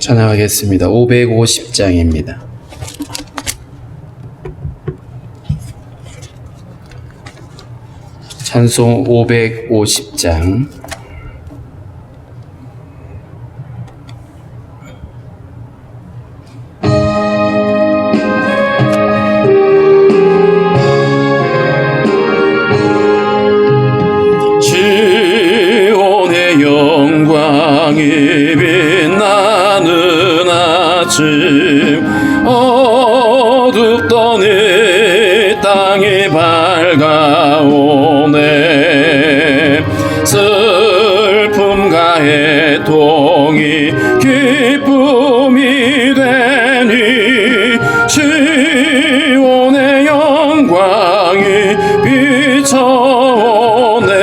찬양하겠습니다. 550장입니다. 찬송 550장. 시온의 영광이 빛나는 아침, 어둡던 이 땅이 밝아오네. 슬픔과 애통이 기쁨이 되니 시온의 영광이 비춰오네.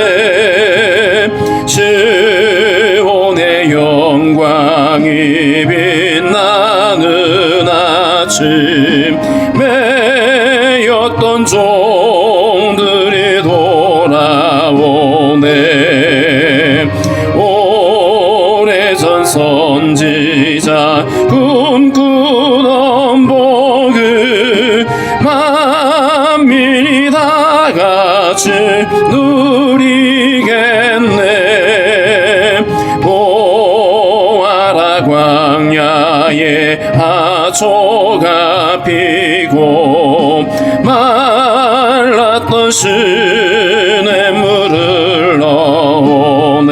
시온의 영광이 빛나는 아침, 매였던 종들이 돌아오네. 오래전 선지자 꿈꾸던 복을 만민이 다 같이 누리겠네. 보아라, 광야에 하초가 피고 말랐던 시냇물을 넣어오네.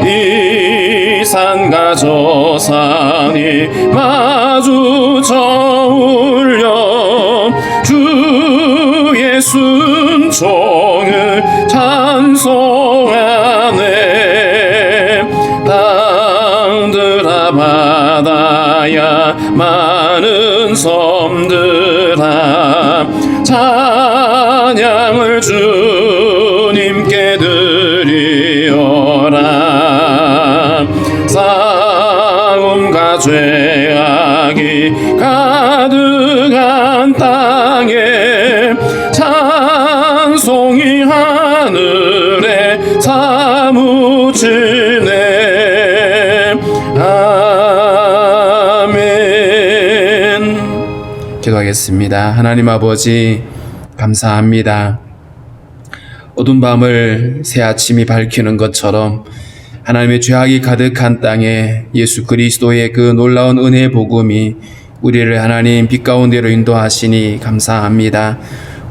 이 산과 저 산이 마주쳐 울려 주의 순종을 찬송하네. 땅들아 바다야 많은 섬들아 찬양을 주님께 드리어라. 싸움과 죄악이 가득한 땅에 찬송이 하늘에 사무치네. 아멘. 기도하겠습니다. 하나님 아버지, 감사합니다. 어두운 밤을 새 아침이 밝히는 것처럼 하나님의 죄악이 가득한 땅에 예수 그리스도의 그 놀라운 은혜의 복음이 우리를 하나님 빛 가운데로 인도하시니 감사합니다.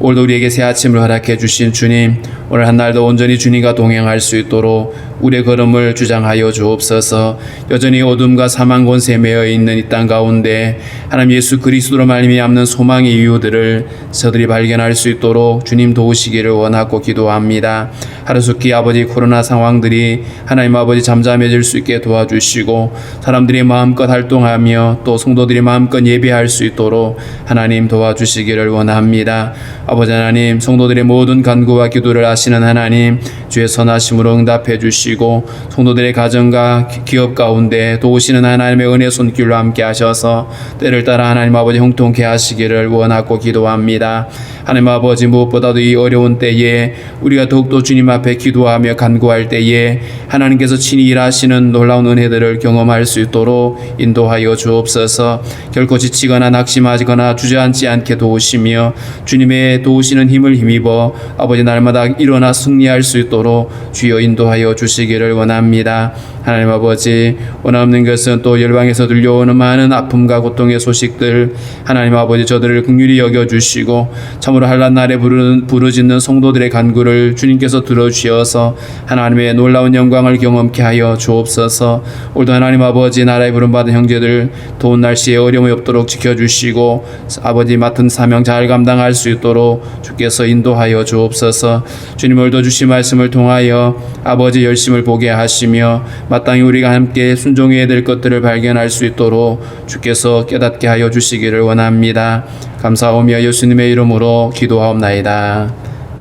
오늘도 우리에게 새 아침을 허락해 주신 주님, 오늘 한 날도 온전히 주님과 동행할 수 있도록 우리의 걸음을 주장하여 주옵소서. 여전히 어둠과 사망 권세에 매여 있는 이 땅 가운데 하나님 예수 그리스도로 말미암는 소망의 이유들을 저들이 발견할 수 있도록 주님 도우시기를 원하고 기도합니다. 하루속히 아버지 코로나 상황들이 하나님 아버지 잠잠해질 수 있게 도와주시고 사람들이 마음껏 활동하며 또 성도들이 마음껏 예배할 수 있도록 하나님 도와주시기를 원합니다. 아버지 하나님, 성도들의 모든 간구와 기도를 아시는 하나님, 주의 선하심으로 응답해 주시고 성도들의 가정과 기업 가운데 도우시는 하나님의 은혜 손길로 함께 하셔서 때를 따라 하나님 아버지 형통케 하시기를 원하고 기도합니다. 하나님 아버지, 무엇보다도 이 어려운 때에 우리가 더욱더 주님 앞에 기도하며 간구할 때에 하나님께서 친히 일하시는 놀라운 은혜들을 경험할 수 있도록 인도하여 주옵소서. 결코 지치거나 낙심하거나 주저앉지 않게 도우시며 주님의 도우시는 힘을 힘입어 아버지 날마다 일어나 승리할 수 있도록 주여 인도하여 주시기를 원합니다. 하나님 아버지, 원없는 것은 또 열방에서 들려오는 많은 아픔과 고통의 소식들, 하나님 아버지 저들을 긍휼히 여겨주시고 참으로 한란 날에 부르짖는 성도들의 간구를 주님께서 들어주셔서 하나님의 놀라운 영광을 경험케 하여 주옵소서. 오늘도 하나님 아버지, 나라에 부름받은 형제들 더운 날씨에 어려움이 없도록 지켜주시고 아버지 맡은 사명 잘 감당할 수 있도록 주께서 인도하여 주옵소서. 주님, 오늘도 주신 말씀을 통하여 아버지 열심을 보게 하시며 마땅히 우리가 함께 순종해야 될 것들을 발견할 수 있도록 주께서 깨닫게 하여 주시기를 원합니다. 감사하며 예수님의 이름으로 기도하옵나이다.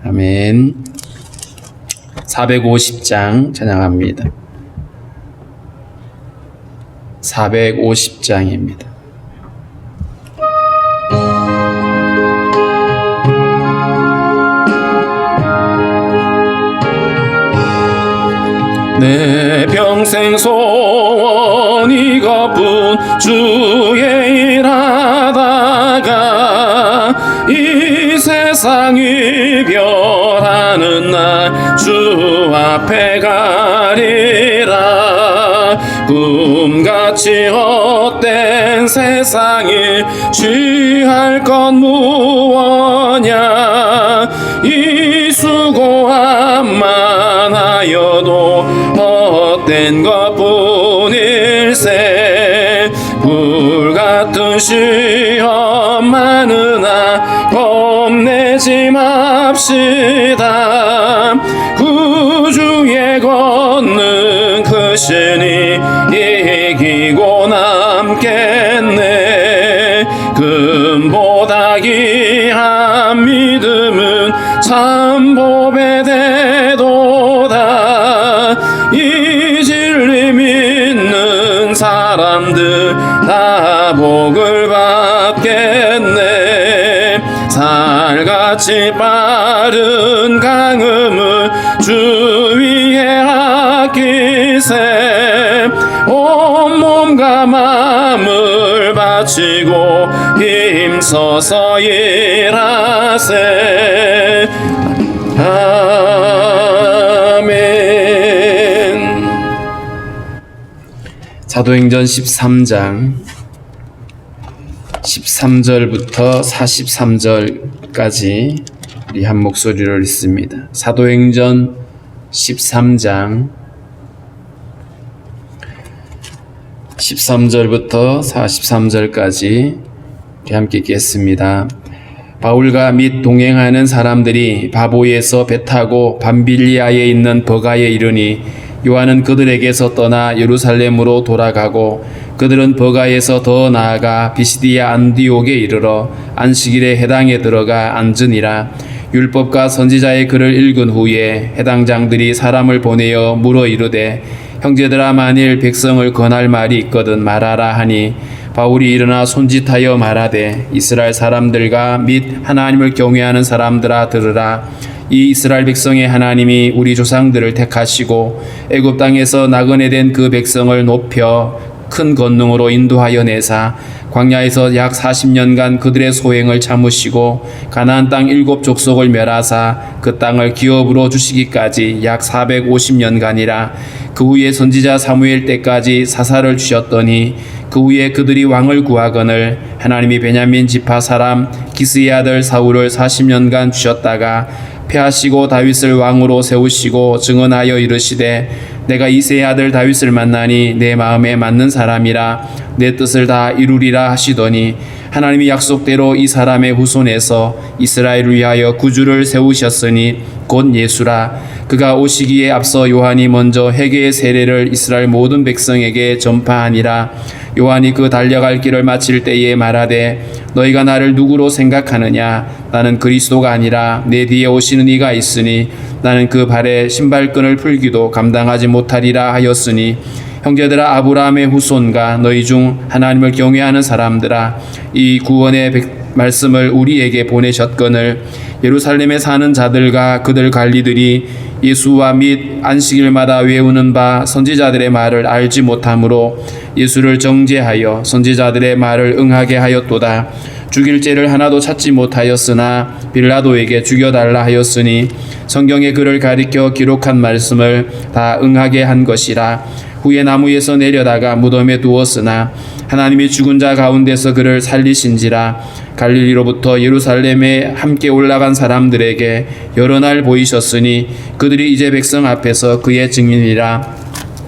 아멘. 450장 찬양합니다. 450장입니다. 내 평생 소원 이것뿐 주의 일하다가 이 세상 이별하는 날 주 앞에 가리라. 꿈같이 헛된 세상에 취할 건 무엇냐. 이 수고함만 하여도 헛된 것뿐일세. 불같은 시험 많으나 겁내지 맙시다. 구주의 권능 크시니 이기고 남겠네. 금보다 귀한 믿음은 참 법에 대도다. 이 진리 믿는 사람들 다 복을 받겠네. 살같이 빠른 강음을 주 위에 아끼세. 온몸과 마음을 바치고 힘써서 일하세. 아멘. 사도행전 13장 13절부터 43절까지 우리 한 목소리로 읽습니다. 사도행전 13장 13절부터 43절까지 우리 함께 읽겠습니다. 바울과 및 동행하는 사람들이 바보에서 배 타고 밤빌리아에 있는 버가에 이르니 요한은 그들에게서 떠나 예루살렘으로 돌아가고 그들은 버가에서 더 나아가 비시디아 안디옥에 이르러 안식일에 해당에 들어가 앉으니라. 율법과 선지자의 글을 읽은 후에 해당 장들이 사람을 보내어 물어 이르되 형제들아, 만일 백성을 권할 말이 있거든 말하라 하니 바울이 일어나 손짓하여 말하되 이스라엘 사람들과 및 하나님을 경외하는 사람들아 들으라. 이 이스라엘 백성의 하나님이 우리 조상들을 택하시고 애굽 땅에서 나그네 된 그 백성을 높여 큰 권능으로 인도하여 내사 광야에서 약 40년간 그들의 소행을 참으시고 가나안 땅 7족속을 멸하사 그 땅을 기업으로 주시기까지 약 450년간이라. 그 후에 선지자 사무엘 때까지 사사를 주셨더니 그 후에 그들이 왕을 구하거늘 하나님이 베냐민 지파 사람 기스의 아들 사울을 40년간 주셨다가 패하시고 다윗을 왕으로 세우시고 증언하여 이르시되 내가 이새의 아들 다윗을 만나니 내 마음에 맞는 사람이라 내 뜻을 다 이루리라 하시더니 하나님이 약속대로 이 사람의 후손에서 이스라엘을 위하여 구주를 세우셨으니 곧 예수라. 그가 오시기에 앞서 요한이 먼저 회개의 세례를 이스라엘 모든 백성에게 전파하니라. 요한이 그 달려갈 길을 마칠 때에 말하되 너희가 나를 누구로 생각하느냐. 나는 그리스도가 아니라 내 뒤에 오시는 이가 있으니 나는 그 발에 신발끈을 풀기도 감당하지 못하리라 하였으니 형제들아, 아브라함의 후손과 너희 중 하나님을 경외하는 사람들아, 이 구원의 말씀을 우리에게 보내셨거늘 예루살렘에 사는 자들과 그들 관리들이 예수와 및 안식일마다 외우는 바 선지자들의 말을 알지 못하므로 예수를 정죄하여 선지자들의 말을 응하게 하였도다. 죽일 죄를 하나도 찾지 못하였으나 빌라도에게 죽여달라 하였으니 성경의 글을 가리켜 기록한 말씀을 다 응하게 한 것이라. 후에 나무에서 내려다가 무덤에 두었으나 하나님이 죽은 자 가운데서 그를 살리신지라. 갈릴리로부터 예루살렘에 함께 올라간 사람들에게 여러 날 보이셨으니 그들이 이제 백성 앞에서 그의 증인이라.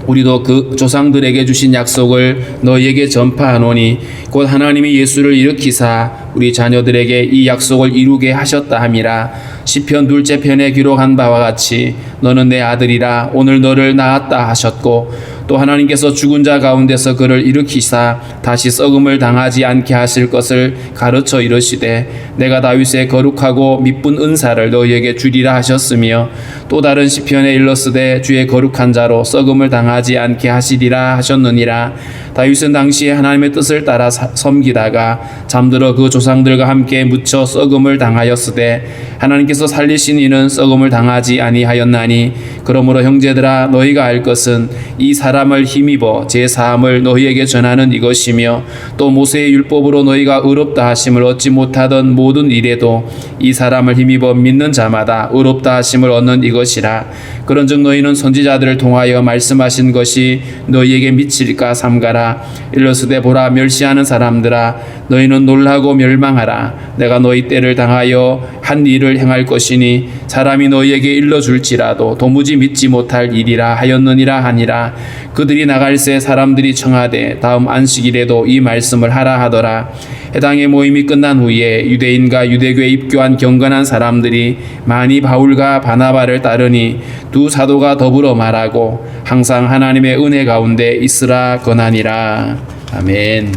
우리도 그 조상들에게 주신 약속을 너희에게 전파하노니 곧 하나님이 예수를 일으키사 우리 자녀들에게 이 약속을 이루게 하셨다 함이라. 시편 둘째 편에 기록한 바와 같이 너는 내 아들이라 오늘 너를 낳았다 하셨고 또 하나님께서 죽은 자 가운데서 그를 일으키사 다시 썩음을 당하지 않게 하실 것을 가르쳐 이르시되 내가 다윗의 거룩하고 미쁜 은사를 너희에게 주리라 하셨으며 또 다른 시편에 일렀으되 주의 거룩한 자로 썩음을 당하지 않게 하시리라 하셨느니라. 다윗은 당시에 하나님의 뜻을 따라 섬기다가 잠들어 그 조상들과 함께 묻혀 썩음을 당하였으되 하나님께서 살리신 이는 썩음을 당하지 아니하였나니 그러므로 형제들아 너희가 알 것은 이 사람을 힘입어 제 사함을 너희에게 전하는 이것이며 또 모세의 율법으로 너희가 의롭다 하심을 얻지 못하던 모든 일에도 이 사람을 힘입어 믿는 자마다 의롭다 하심을 얻는 이것이라. 그런즉 너희는 선지자들을 통하여 말씀하신 것이 너희에게 미칠까 삼가라. 일러스되 보라 멸시하는 사람들아 너희는 놀라고 멸망하라. 내가 너희 때를 당하여 한 일을 행할 것이니 사람이 너희에게 일러줄지라도 도무지 믿지 못할 일이라 하였느니라 하니라. 그들이 나갈새 사람들이 청하되 다음 안식일에도 이 말씀을 하라 하더라. 해당의 모임이 끝난 후에 유대인과 유대교에 입교한 경건한 사람들이 많이 바울과 바나바를 따르니 두 사도가 더불어 말하고 항상 하나님의 은혜 가운데 있으라 권하니라. 아멘.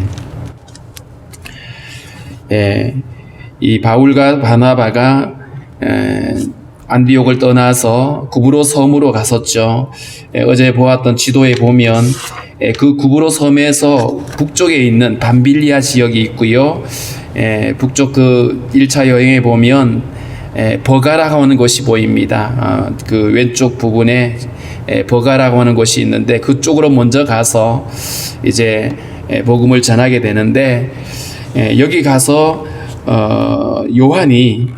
이 바울과 바나바가 안디옥을 떠나서 구브로 섬으로 갔었죠. 어제 보았던 지도에 보면 그 구브로 섬에서 북쪽에 있는 밤빌리아 지역이 있고요. 북쪽 그 1차 여행에 보면 버가라고 하는 곳이 보입니다. 그 왼쪽 부분에 버가라고 하는 곳이 있는데 그쪽으로 먼저 가서 이제 복음을 전하게 되는데 여기 가서 요한이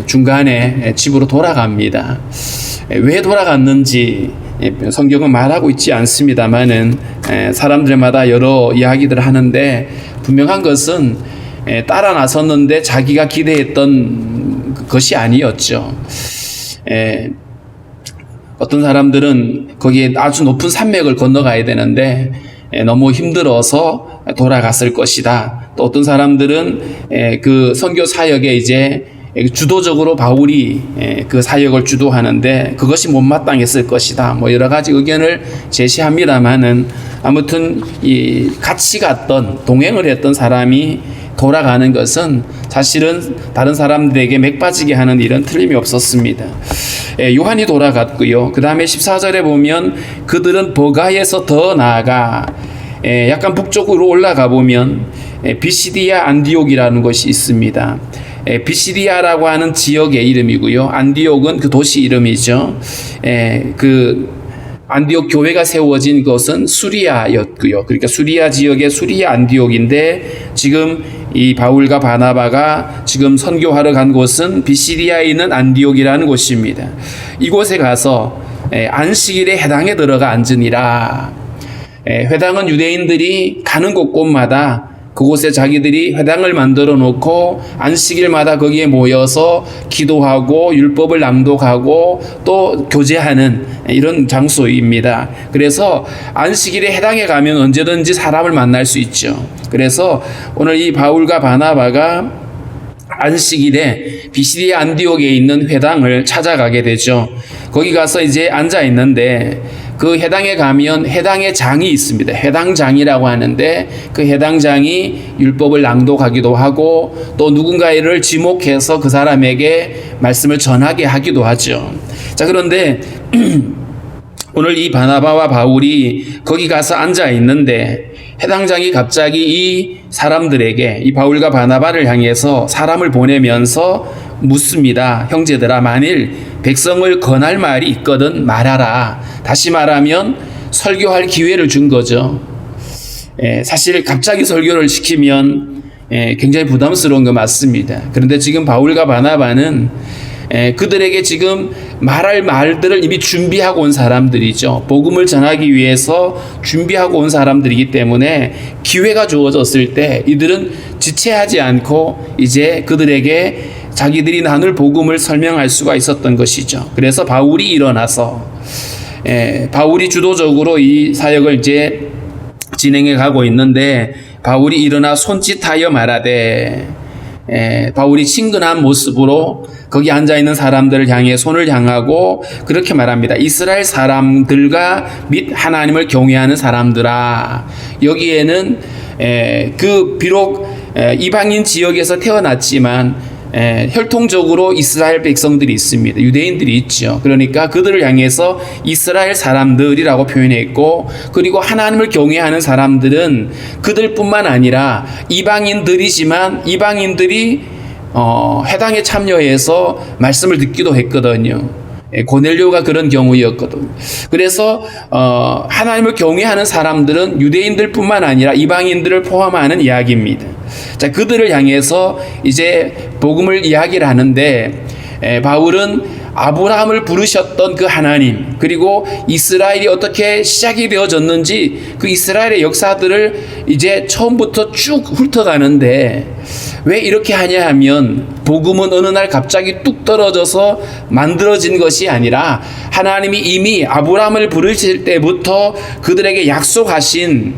중간에 집으로 돌아갑니다. 왜 돌아갔는지 성경은 말하고 있지 않습니다만은 사람들마다 여러 이야기들을 하는데 분명한 것은 따라 나섰는데 자기가 기대했던 것이 아니었죠. 어떤 사람들은 거기에 아주 높은 산맥을 건너가야 되는데 너무 힘들어서 돌아갔을 것이다. 또 어떤 사람들은 그 선교 사역에 이제 주도적으로 바울이 그 사역을 주도하는데 그것이 못마땅했을 것이다. 뭐 여러 가지 의견을 제시합니다만은 아무튼 이 같이 갔던 동행을 했던 사람이 돌아가는 것은 사실은 다른 사람들에게 맥 빠지게 하는 일은 틀림이 없었습니다. 요한이 돌아갔고요. 그 다음에 14절에 보면 그들은 버가에서 더 나아가 약간 북쪽으로 올라가 보면 비시디아 안디옥이라는 곳이 있습니다. 비시디아라고 하는 지역의 이름이고요. 안디옥은 그 도시 이름이죠. 그 안디옥 교회가 세워진 것은 수리아였고요. 그러니까 수리아 지역의 수리아 안디옥인데 지금 이 바울과 바나바가 지금 선교하러 간 곳은 비시디아에 있는 안디옥이라는 곳입니다. 이곳에 가서 안식일에 회당에 들어가 앉으니라. 회당은 유대인들이 가는 곳곳마다 그곳에 자기들이 회당을 만들어 놓고 안식일마다 거기에 모여서 기도하고 율법을 낭독하고 또 교제하는 이런 장소입니다. 그래서 안식일에 회당에 가면 언제든지 사람을 만날 수 있죠. 그래서 오늘 이 바울과 바나바가 안식일에 비시디아 안디옥에 있는 회당을 찾아가게 되죠. 거기 가서 이제 앉아 있는데 그 회당에 가면 회당의 장이 있습니다. 회당장이라고 하는데 그 회당장이 율법을 낭독하기도 하고 또 누군가를 지목해서 그 사람에게 말씀을 전하게 하기도 하죠. 자, 그런데 오늘 이 바나바와 바울이 거기 가서 앉아 있는데 회당장이 갑자기 이 사람들에게 이 바울과 바나바를 향해서 사람을 보내면서 묻습니다. 형제들아, 만일 백성을 권할 말이 있거든 말하라. 다시 말하면 설교할 기회를 준 거죠. 사실 갑자기 설교를 시키면 굉장히 부담스러운 거 맞습니다. 그런데 지금 바울과 바나바는 그들에게 지금 말할 말들을 이미 준비하고 온 사람들이죠. 복음을 전하기 위해서 준비하고 온 사람들이기 때문에 기회가 주어졌을 때 이들은 지체하지 않고 이제 그들에게 자기들이 나눌 복음을 설명할 수가 있었던 것이죠. 그래서 바울이 일어나서 바울이 주도적으로 이 사역을 이제 진행해 가고 있는데 바울이 일어나 손짓하여 말하되 바울이 친근한 모습으로 거기 앉아있는 사람들을 향해 손을 향하고 그렇게 말합니다. 이스라엘 사람들과 및 하나님을 경외하는 사람들아. 여기에는 비록 이방인 지역에서 태어났지만 혈통적으로 이스라엘 백성들이 있습니다. 유대인들이 있죠. 그러니까 그들을 향해서 이스라엘 사람들이라고 표현했고, 그리고 하나님을 경외하는 사람들은 그들뿐만 아니라 이방인들이지만 이방인들이 회당에 참여해서 말씀을 듣기도 했거든요. 고넬료가 그런 경우였거든. 그래서 하나님을 경외하는 사람들은 유대인들뿐만 아니라 이방인들을 포함하는 이야기입니다. 자, 그들을 향해서 이제 복음을 이야기를 하는데, 바울은 아브라함을 부르셨던 그 하나님, 그리고 이스라엘이 어떻게 시작이 되어졌는지 그 이스라엘의 역사들을 이제 처음부터 쭉 훑어가는데, 왜 이렇게 하냐 하면 복음은 어느 날 갑자기 뚝 떨어져서 만들어진 것이 아니라 하나님이 이미 아브라함을 부르실 때부터 그들에게 약속하신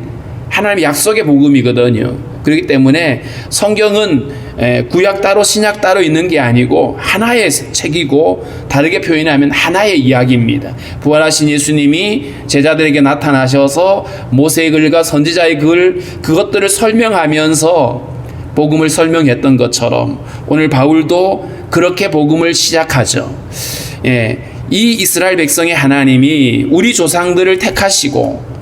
하나님의 약속의 복음이거든요. 그렇기 때문에 성경은 구약 따로 신약 따로 있는 게 아니고 하나의 책이고, 다르게 표현하면 하나의 이야기입니다. 부활하신 예수님이 제자들에게 나타나셔서 모세의 글과 선지자의 글, 그것들을 설명하면서 복음을 설명했던 것처럼 오늘 바울도 그렇게 복음을 시작하죠. 이 이스라엘 백성의 하나님이 우리 조상들을 택하시고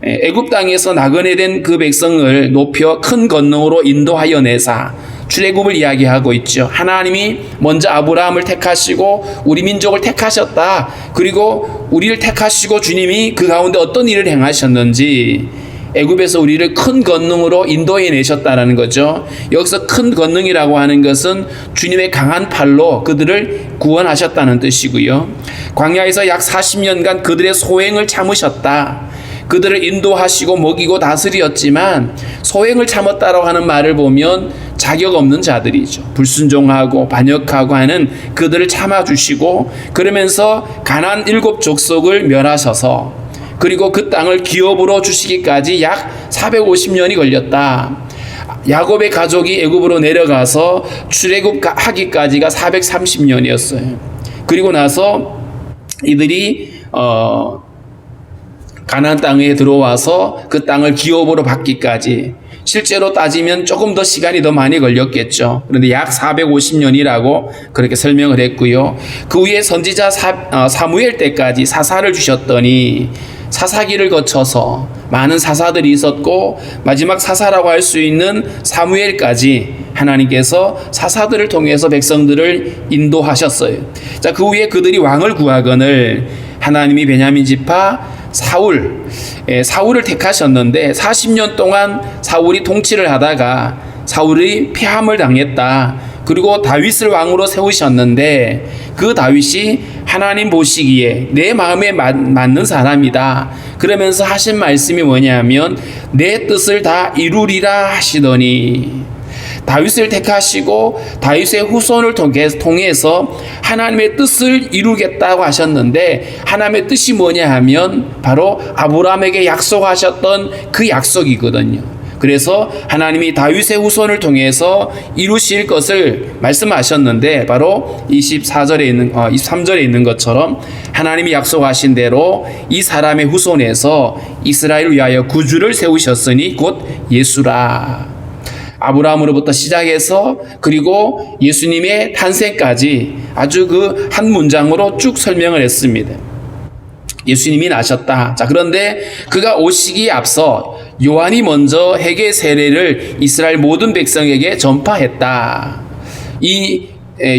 애굽 땅에서 나그네된 그 백성을 높여 큰 권능으로 인도하여 내사, 출애굽을 이야기하고 있죠. 하나님이 먼저 아브라함을 택하시고 우리 민족을 택하셨다. 그리고 우리를 택하시고 주님이 그 가운데 어떤 일을 행하셨는지 애굽에서 우리를 큰 권능으로 인도해 내셨다라는 거죠. 여기서 큰 권능이라고 하는 것은 주님의 강한 팔로 그들을 구원하셨다는 뜻이고요. 광야에서 약 40년간 그들의 소행을 참으셨다. 그들을 인도하시고 먹이고 다스렸지만 소행을 참았다라고 하는 말을 보면 자격 없는 자들이죠. 불순종하고 반역하고 하는 그들을 참아주시고, 그러면서 가나안 7 족속을 멸하셔서, 그리고 그 땅을 기업으로 주시기까지 약 450년이 걸렸다. 야곱의 가족이 애굽으로 내려가서 출애굽하기까지가 430년이었어요. 그리고 나서 이들이 가나안 땅에 들어와서 그 땅을 기업으로 받기까지 실제로 따지면 조금 더 시간이 더 많이 걸렸겠죠. 그런데 약 450년이라고 그렇게 설명을 했고요. 그 후에 선지자 사무엘 때까지 사사를 주셨더니 사사기를 거쳐서 많은 사사들이 있었고, 마지막 사사라고 할 수 있는 사무엘까지 하나님께서 사사들을 통해서 백성들을 인도하셨어요. 자, 그 후에 그들이 왕을 구하거늘 하나님이 베냐민 지파 사울을 택하셨는데 40년 동안 사울이 통치를 하다가 사울이 폐함을 당했다. 그리고 다윗을 왕으로 세우셨는데 그 다윗이 하나님 보시기에 내 마음에 맞는 사람이다. 그러면서 하신 말씀이 뭐냐면 내 뜻을 다 이루리라 하시더니, 다윗을 택하시고 다윗의 후손을 통해서 하나님의 뜻을 이루겠다고 하셨는데, 하나님의 뜻이 뭐냐 하면 바로 아브라함에게 약속하셨던 그 약속이거든요. 그래서 하나님이 다윗의 후손을 통해서 이루실 것을 말씀하셨는데, 바로 23절에 있는 것처럼 하나님이 약속하신 대로 이 사람의 후손에서 이스라엘을 위하여 구주를 세우셨으니 곧 예수라. 아브라함으로부터 시작해서 그리고 예수님의 탄생까지 아주 그 한 문장으로 쭉 설명을 했습니다. 예수님이 나셨다. 자, 그런데 그가 오시기에 앞서 요한이 먼저 회개 세례를 이스라엘 모든 백성에게 전파했다. 이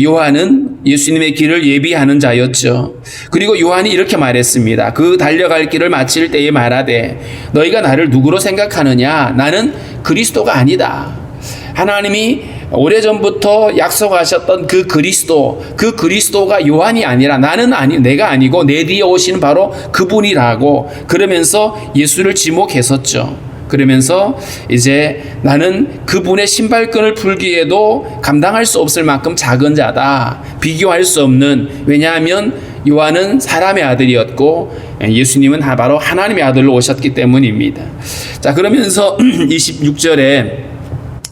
요한은 예수님의 길을 예비하는 자였죠. 그리고 요한이 이렇게 말했습니다. 그 달려갈 길을 마칠 때에 말하되 너희가 나를 누구로 생각하느냐? 나는 그리스도가 아니다. 하나님이 오래전부터 약속하셨던 그 그리스도가 요한이 아니라 내가 아니고 내 뒤에 오신 바로 그분이라고 그러면서 예수를 지목했었죠. 그러면서 이제 나는 그분의 신발끈을 풀기에도 감당할 수 없을 만큼 작은 자다. 비교할 수 없는, 왜냐하면 요한은 사람의 아들이었고 예수님은 바로 하나님의 아들로 오셨기 때문입니다. 자, 그러면서 26절에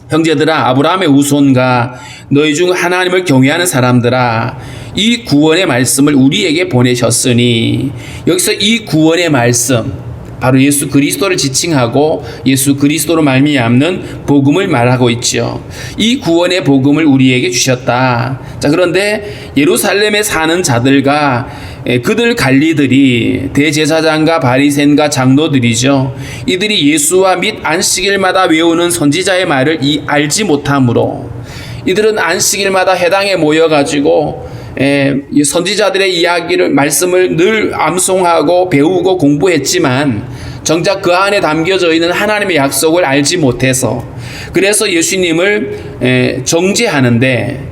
형제들아, 아브라함의 후손과 너희 중 하나님을 경외하는 사람들아, 이 구원의 말씀을 우리에게 보내셨으니, 여기서 이 구원의 말씀, 바로 예수 그리스도를 지칭하고 예수 그리스도로 말미암는 복음을 말하고 있죠. 이 구원의 복음을 우리에게 주셨다. 자, 그런데 예루살렘에 사는 자들과 그들 관리들이 대제사장과 바리새인과 장로들이죠. 이들이 예수와 및 안식일마다 외우는 선지자의 말을 알지 못하므로 이들은 안식일마다 회당에 모여가지고 선지자들의 이야기를 말씀을 늘 암송하고 배우고 공부했지만 정작 그 안에 담겨져 있는 하나님의 약속을 알지 못해서 그래서 예수님을 정죄하는데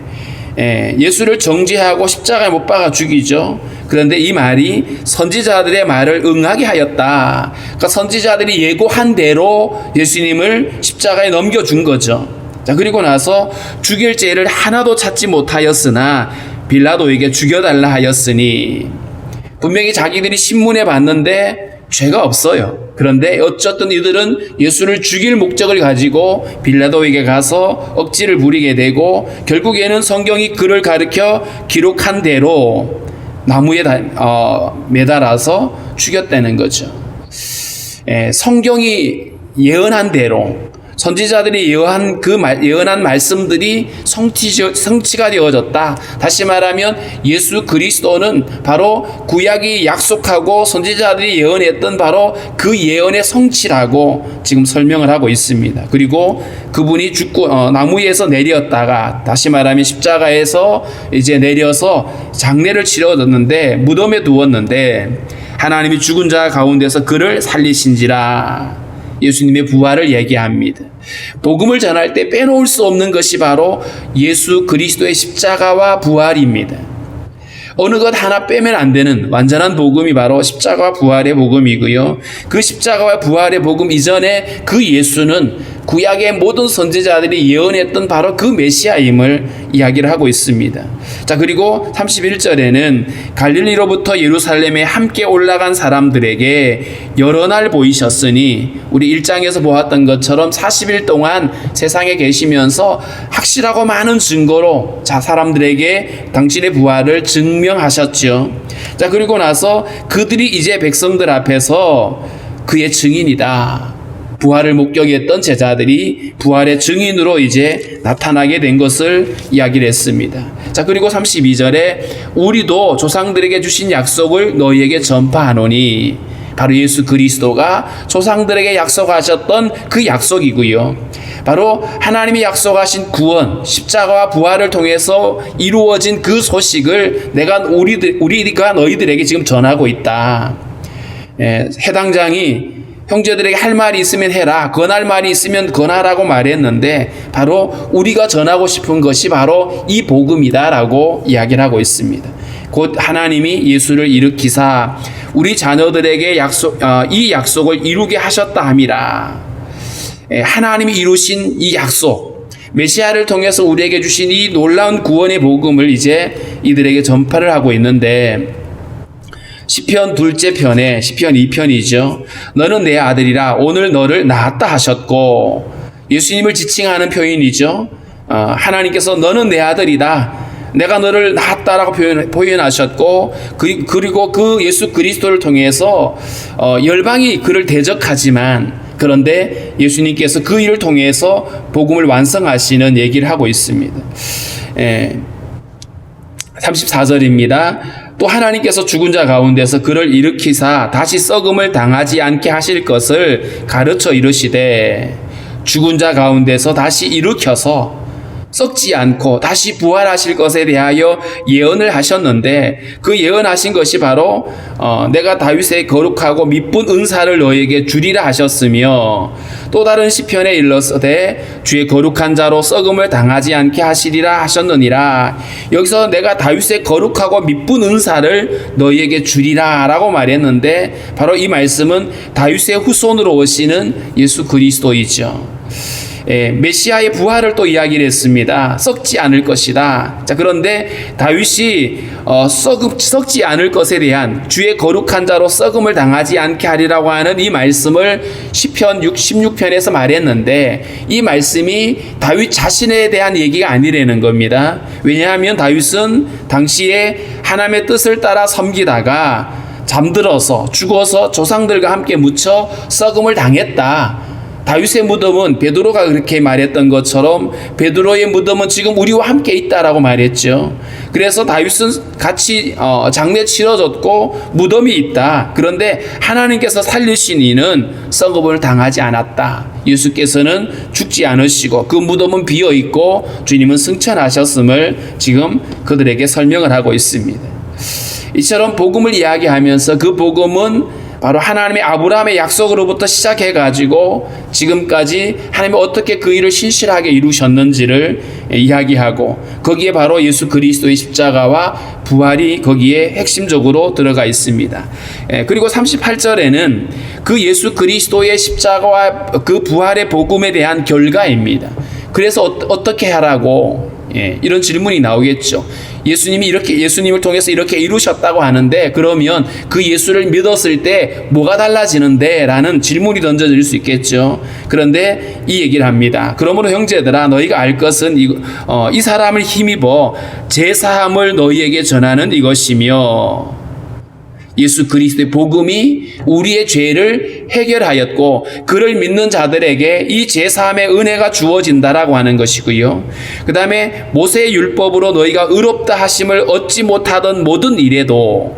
예수를 정죄하고 십자가에 못 박아 죽이죠. 그런데 이 말이 선지자들의 말을 응하게 하였다. 그러니까 선지자들이 예고한 대로 예수님을 십자가에 넘겨준 거죠. 자, 그리고 나서 죽일 죄를 하나도 찾지 못하였으나 빌라도에게 죽여달라 하였으니 분명히 자기들이 신문에 봤는데 죄가 없어요. 그런데 어쨌든 이들은 예수를 죽일 목적을 가지고 빌라도에게 가서 억지를 부리게 되고 결국에는 성경이 그를 가르쳐 기록한 대로 나무에 매달아서 죽였다는 거죠. 성경이 예언한 대로 선지자들이 예언한 말씀들이 성취가 되어졌다. 다시 말하면 예수 그리스도는 바로 구약이 약속하고 선지자들이 예언했던 바로 그 예언의 성취라고 지금 설명을 하고 있습니다. 그리고 그분이 죽고 나무에서 내렸다가 다시 말하면 십자가에서 이제 내려서 장례를 치러졌는데 무덤에 두었는데 하나님이 죽은 자 가운데서 그를 살리신지라. 예수님의 부활을 얘기합니다. 복음을 전할 때 빼놓을 수 없는 것이 바로 예수 그리스도의 십자가와 부활입니다. 어느 것 하나 빼면 안 되는 완전한 복음이 바로 십자가와 부활의 복음이고요. 그 십자가와 부활의 복음 이전에 그 예수는 구약의 모든 선지자들이 예언했던 바로 그 메시아임을 이야기를 하고 있습니다. 자, 그리고 31절에는 갈릴리로부터 예루살렘에 함께 올라간 사람들에게 여러 날 보이셨으니 우리 1장에서 보았던 것처럼 40일 동안 세상에 계시면서 확실하고 많은 증거로 사람들에게 당신의 부활을 증명하셨죠. 자, 그리고 나서 그들이 이제 백성들 앞에서 그의 증인이다. 부활을 목격했던 제자들이 부활의 증인으로 이제 나타나게 된 것을 이야기를 했습니다. 자, 그리고 32절에 우리도 조상들에게 주신 약속을 너희에게 전파하노니 바로 예수 그리스도가 조상들에게 약속하셨던 그 약속이고요. 바로 하나님이 약속하신 구원, 십자가와 부활을 통해서 이루어진 그 소식을 우리가 너희들에게 지금 전하고 있다. 해당장이 형제들에게 할 말이 있으면 해라, 권할 말이 있으면 권하라고 말했는데 바로 우리가 전하고 싶은 것이 바로 이 복음이다라고 이야기를 하고 있습니다. 곧 하나님이 예수를 일으키사 우리 자녀들에게 이 약속을 이루게 하셨다 함이라. 하나님이 이루신 이 약속, 메시아를 통해서 우리에게 주신 이 놀라운 구원의 복음을 이제 이들에게 전파를 하고 있는데 시편 둘째 편에 시편 2편이죠. 너는 내 아들이라 오늘 너를 낳았다 하셨고 예수님을 지칭하는 표현이죠. 하나님께서 너는 내 아들이다. 내가 너를 낳았다라고 표현하셨고 그리고 그 예수 그리스도를 통해서 열방이 그를 대적하지만 그런데 예수님께서 그 일을 통해서 복음을 완성하시는 얘기를 하고 있습니다. 34절입니다. 또 하나님께서 죽은 자 가운데서 그를 일으키사 다시 썩음을 당하지 않게 하실 것을 가르쳐 이르시되 죽은 자 가운데서 다시 일으켜서 썩지 않고 다시 부활하실 것에 대하여 예언을 하셨는데 그 예언하신 것이 바로 내가 다윗의 거룩하고 미쁜 은사를 너에게 주리라 하셨으며 또 다른 시편에 일렀으되 주의 거룩한 자로 썩음을 당하지 않게 하시리라 하셨느니라. 여기서 내가 다윗의 거룩하고 미쁜 은사를 너희에게 주리라 라고 말했는데 바로 이 말씀은 다윗의 후손으로 오시는 예수 그리스도이죠. 메시아의 부활을 또 이야기를 했습니다. 썩지 않을 것이다. 자, 그런데 다윗이 썩지 않을 것에 대한 주의 거룩한 자로 썩음을 당하지 않게 하리라고 하는 이 말씀을 시편 16편에서 말했는데 이 말씀이 다윗 자신에 대한 얘기가 아니라는 겁니다. 왜냐하면 다윗은 당시에 하나님의 뜻을 따라 섬기다가 잠들어서 죽어서 조상들과 함께 묻혀 썩음을 당했다. 다윗의 무덤은 베드로가 그렇게 말했던 것처럼 베드로의 무덤은 지금 우리와 함께 있다라고 말했죠. 그래서 다윗은 같이 장례 치러졌고 무덤이 있다. 그런데 하나님께서 살리신 이는 썩음을 당하지 않았다. 예수께서는 죽지 않으시고 그 무덤은 비어 있고 주님은 승천하셨음을 지금 그들에게 설명을 하고 있습니다. 이처럼 복음을 이야기하면서 그 복음은 바로 하나님의 아브라함의 약속으로부터 시작해가지고 지금까지 하나님이 어떻게 그 일을 신실하게 이루셨는지를 이야기하고 거기에 바로 예수 그리스도의 십자가와 부활이 거기에 핵심적으로 들어가 있습니다. 그리고 38절에는 그 예수 그리스도의 십자가와 그 부활의 복음에 대한 결과입니다. 그래서 어떻게 하라고 이런 질문이 나오겠죠. 예수님을 통해서 이렇게 이루셨다고 하는데 그러면 그 예수를 믿었을 때 뭐가 달라지는데? 라는 질문이 던져질 수 있겠죠. 그런데 이 얘기를 합니다. 그러므로 형제들아 너희가 알 것은 이 사람을 힘입어 제사함을 너희에게 전하는 이것이며 예수 그리스도의 복음이 우리의 죄를 해결하였고 그를 믿는 자들에게 이 제사함의 은혜가 주어진다라고 하는 것이고요. 그 다음에 모세의 율법으로 너희가 의롭다 하심을 얻지 못하던 모든 일에도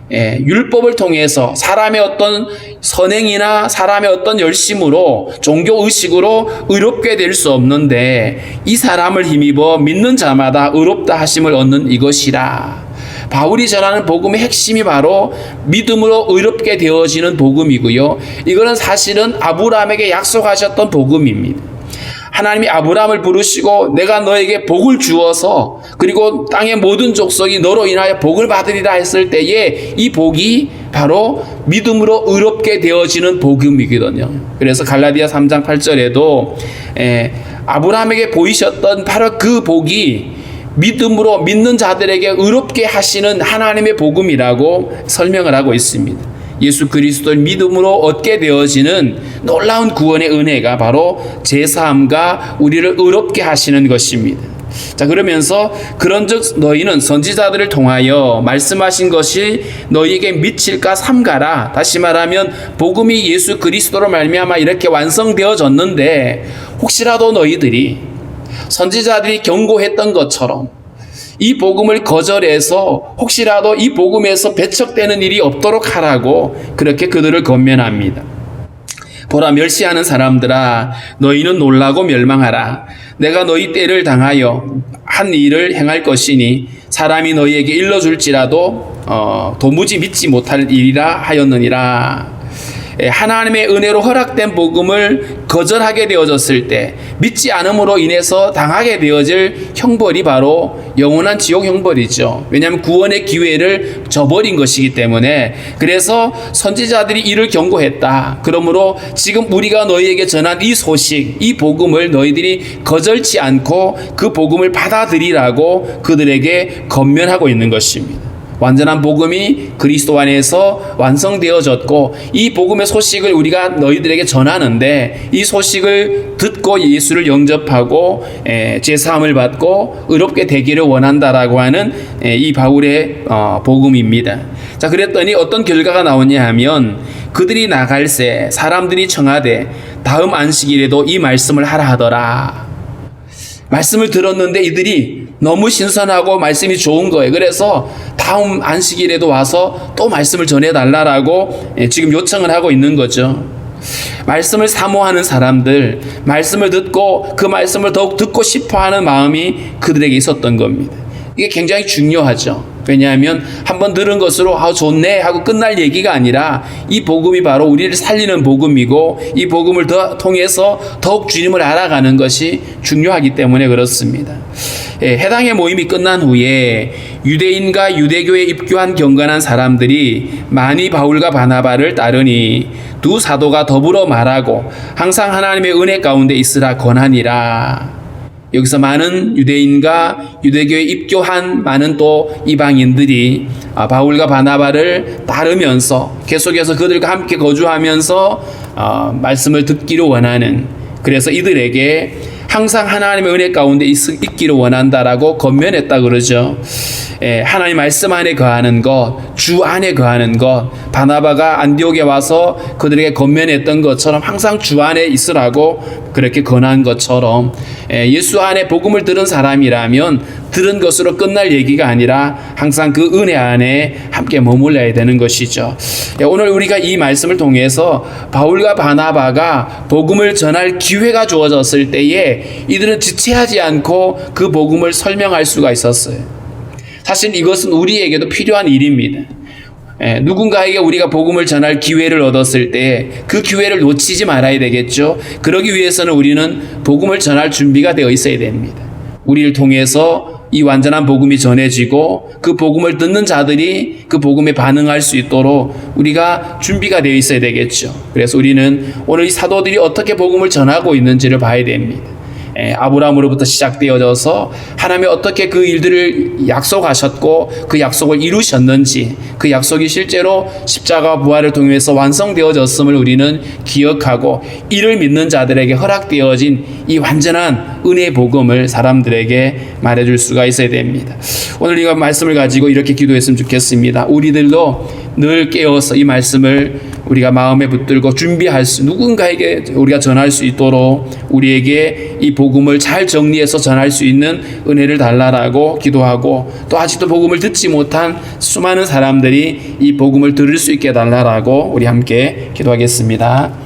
율법을 통해서 사람의 어떤 선행이나 사람의 어떤 열심으로 종교의식으로 의롭게 될 수 없는데 이 사람을 힘입어 믿는 자마다 의롭다 하심을 얻는 이것이라. 바울이 전하는 복음의 핵심이 바로 믿음으로 의롭게 되어지는 복음이고요. 이거는 사실은 아브라함에게 약속하셨던 복음입니다. 하나님이 아브라함을 부르시고 내가 너에게 복을 주어서 그리고 땅의 모든 족속이 너로 인하여 복을 받으리라 했을 때에 이 복이 바로 믿음으로 의롭게 되어지는 복음이거든요. 그래서 갈라디아 3장 8절에도 아브라함에게 보이셨던 바로 그 복이 믿음으로 믿는 자들에게 의롭게 하시는 하나님의 복음이라고 설명을 하고 있습니다. 예수 그리스도를 믿음으로 얻게 되어지는 놀라운 구원의 은혜가 바로 제사함과 우리를 의롭게 하시는 것입니다. 자, 그러면서 그런즉 너희는 선지자들을 통하여 말씀하신 것이 너희에게 미칠까 삼가라. 다시 말하면 복음이 예수 그리스도로 말미암아 이렇게 완성되어졌는데 혹시라도 너희들이 선지자들이 경고했던 것처럼 이 복음을 거절해서 혹시라도 이 복음에서 배척되는 일이 없도록 하라고 그렇게 그들을 권면합니다. 보라 멸시하는 사람들아 너희는 놀라고 멸망하라. 내가 너희 때를 당하여 한 일을 행할 것이니 사람이 너희에게 일러줄지라도 도무지 믿지 못할 일이라 하였느니라. 하나님의 은혜로 허락된 복음을 거절하게 되어졌을 때 믿지 않음으로 인해서 당하게 되어질 형벌이 바로 영원한 지옥 형벌이죠. 왜냐하면 구원의 기회를 저버린 것이기 때문에. 그래서 선지자들이 이를 경고했다. 그러므로 지금 우리가 너희에게 전한 이 소식, 이 복음을 너희들이 거절치 않고 그 복음을 받아들이라고 그들에게 권면하고 있는 것입니다. 완전한 복음이 그리스도 안에서 완성되어졌고 이 복음의 소식을 우리가 너희들에게 전하는데 이 소식을 듣고 예수를 영접하고 제사함을 받고 의롭게 되기를 원한다라고 하는 이 바울의 복음입니다. 자, 그랬더니 어떤 결과가 나오냐 하면 그들이 나갈새 사람들이 청하되 다음 안식일에도 이 말씀을 하라 하더라. 말씀을 들었는데 이들이 너무 신선하고 말씀이 좋은 거예요. 그래서 다음 안식일에도 와서 또 말씀을 전해달라고 지금 요청을 하고 있는 거죠. 말씀을 사모하는 사람들, 말씀을 듣고 그 말씀을 더욱 듣고 싶어하는 마음이 그들에게 있었던 겁니다. 이게 굉장히 중요하죠. 왜냐하면 한번 들은 것으로 좋네 하고 끝날 얘기가 아니라 이 복음이 바로 우리를 살리는 복음이고 이 복음을 통해서 더욱 주님을 알아가는 것이 중요하기 때문에 그렇습니다. 해당의 모임이 끝난 후에 유대인과 유대교에 입교한 경건한 사람들이 많이 바울과 바나바를 따르니 두 사도가 더불어 말하고 항상 하나님의 은혜 가운데 있으라 권하니라. 여기서 많은 유대인과 유대교에 입교한 많은 또 이방인들이 바울과 바나바를 따르면서 계속해서 그들과 함께 거주하면서 말씀을 듣기를 원하는, 그래서 이들에게 항상 하나님의 은혜 가운데 있기를 원한다라고 권면했다 그러죠. 하나님 말씀 안에 거하는 것, 주 안에 거하는 것, 바나바가 안디옥에 와서 그들에게 권면했던 것처럼 항상 주 안에 있으라고 그렇게 권한 것처럼 예수 안에 복음을 들은 사람이라면 들은 것으로 끝날 얘기가 아니라 항상 그 은혜 안에 함께 머물러야 되는 것이죠. 오늘 우리가 이 말씀을 통해서 바울과 바나바가 복음을 전할 기회가 주어졌을 때에 이들은 지체하지 않고 그 복음을 설명할 수가 있었어요. 사실 이것은 우리에게도 필요한 일입니다. 누군가에게 우리가 복음을 전할 기회를 얻었을 때 그 기회를 놓치지 말아야 되겠죠. 그러기 위해서는 우리는 복음을 전할 준비가 되어 있어야 됩니다. 우리를 통해서 이 완전한 복음이 전해지고 그 복음을 듣는 자들이 그 복음에 반응할 수 있도록 우리가 준비가 되어 있어야 되겠죠. 그래서 우리는 오늘 이 사도들이 어떻게 복음을 전하고 있는지를 봐야 됩니다. 아브라함으로부터 시작되어져서 하나님이 어떻게 그 일들을 약속하셨고 그 약속을 이루셨는지, 그 약속이 실제로 십자가 부활을 통해서 완성되어졌음을 우리는 기억하고 이를 믿는 자들에게 허락되어진 이 완전한 은혜의 복음을 사람들에게 말해줄 수가 있어야 됩니다. 오늘 이 말씀을 가지고 이렇게 기도했으면 좋겠습니다. 우리들도 늘 깨어서 이 말씀을 우리가 마음에 붙들고 준비할 수, 누군가에게 우리가 전할 수 있도록 우리에게 이 복음을 잘 정리해서 전할 수 있는 은혜를 달라라고 기도하고, 또 아직도 복음을 듣지 못한 수많은 사람들이 이 복음을 들을 수 있게 달라라고 우리 함께 기도하겠습니다.